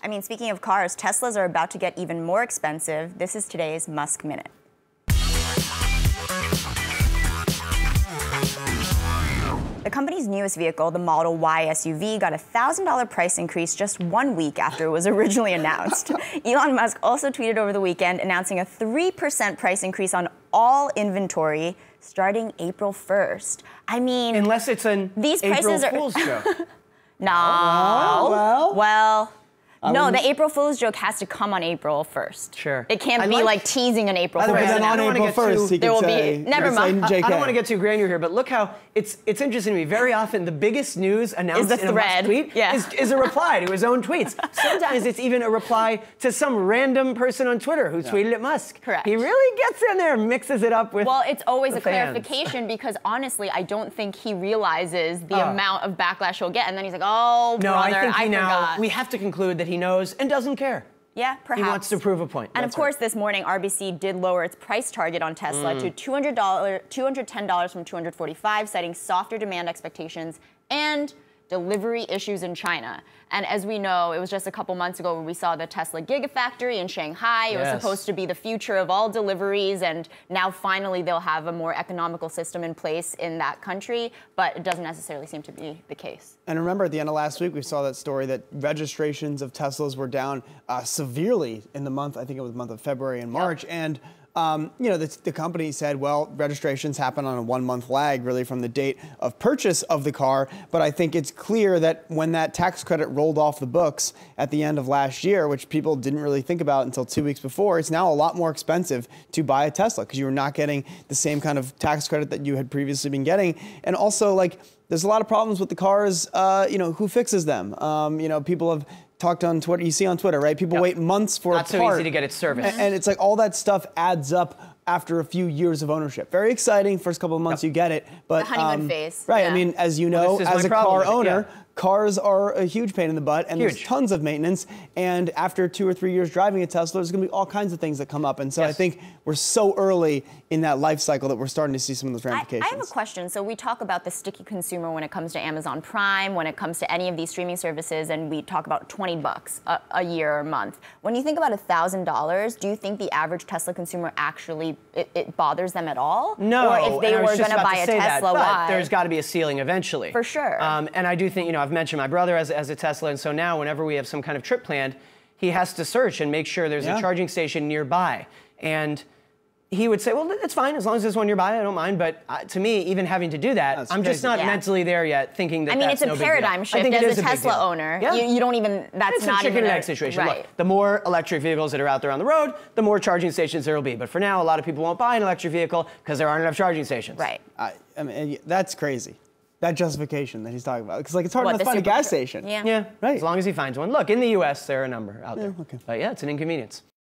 I mean, speaking of cars, Teslas are about to get even more expensive. This is today's Musk Minute. The company's newest vehicle, the Model Y SUV, got a $1,000 price increase just 1 week after it was originally announced. Elon Musk also tweeted over the weekend announcing a 3% price increase on all inventory starting April 1st. I mean, unless it's an April Fool's joke. No. Well. No, the April Fool's joke has to come on April 1st. Sure. It can't be like teasing an April 1st. But then on April 1st, there will be. Never mind. JK. I don't want to get too granular here, but look how it's interesting to me. Very often, the biggest news announced in a Musk tweet is a reply to his own tweets. Sometimes it's even a reply to some random person on Twitter who tweeted at Musk. Correct. He really gets in there, mixes it up with. Well, it's always a fans. clarification because honestly, I don't think he realizes the amount of backlash he'll get, and then he's like, "Oh, no, brother, I think he forgot." we have to conclude that he knows and doesn't care. Yeah, perhaps. He wants to prove a point. And of course, this morning, RBC did lower its price target on Tesla to $210 from $245, citing softer demand expectations and delivery issues in China. And as we know, it was just a couple months ago when we saw the Tesla Gigafactory in Shanghai. It was supposed to be the future of all deliveries, and now finally they'll have a more economical system in place in that country, but it doesn't necessarily seem to be the case. And remember, at the end of last week, we saw that story that registrations of Teslas were down severely in the month, I think it was the month of February and March, and you know, the company said, well, registrations happen on a 1-month lag, really, from the date of purchase of the car. But I think it's clear that when that tax credit rolled off the books at the end of last year, which people didn't really think about until 2 weeks before, it's now a lot more expensive to buy a Tesla because you're not getting the same kind of tax credit that you had previously been getting. And also, like, there's a lot of problems with the cars, you know, who fixes them? You know, people have talked on Twitter, you see on Twitter, right? People wait months for a part. Not so easy to get it serviced. And it's like all that stuff adds up after a few years of ownership. Very exciting, first couple of months you get it, but the honeymoon phase. Right, I mean, as you know, as a car owner, cars are a huge pain in the butt, and there's tons of maintenance. And after 2 or 3 years driving a Tesla, there's going to be all kinds of things that come up. And so I think we're so early in that life cycle that we're starting to see some of those ramifications. I have a question. So we talk about the sticky consumer when it comes to Amazon Prime, when it comes to any of these streaming services, and we talk about $20 a year or a month. When you think about $1,000, do you think the average Tesla consumer actually, it bothers them at all? No. Or if they were going to buy a Tesla, why? There's got to be a ceiling eventually. For sure. And I do think, you know, I've mentioned my brother as a Tesla, and so now whenever we have some kind of trip planned, he has to search and make sure there's a charging station nearby. And he would say, well, it's fine, as long as there's one nearby, I don't mind. But to me, even having to do that, I'm just not mentally there yet, thinking that that's no big deal. I mean, it's a paradigm shift. As a Tesla owner, you don't even, that's not even It's a chicken and egg situation. Right. Look, the more electric vehicles that are out there on the road, the more charging stations there will be. But for now, a lot of people won't buy an electric vehicle because there aren't enough charging stations. Right. I mean, that's crazy. That justification that he's talking about. Because, like, it's hard enough to find a gas station. Yeah. Right. As long as he finds one. Look, in the U.S., there are a number out there. Okay. But yeah, it's an inconvenience.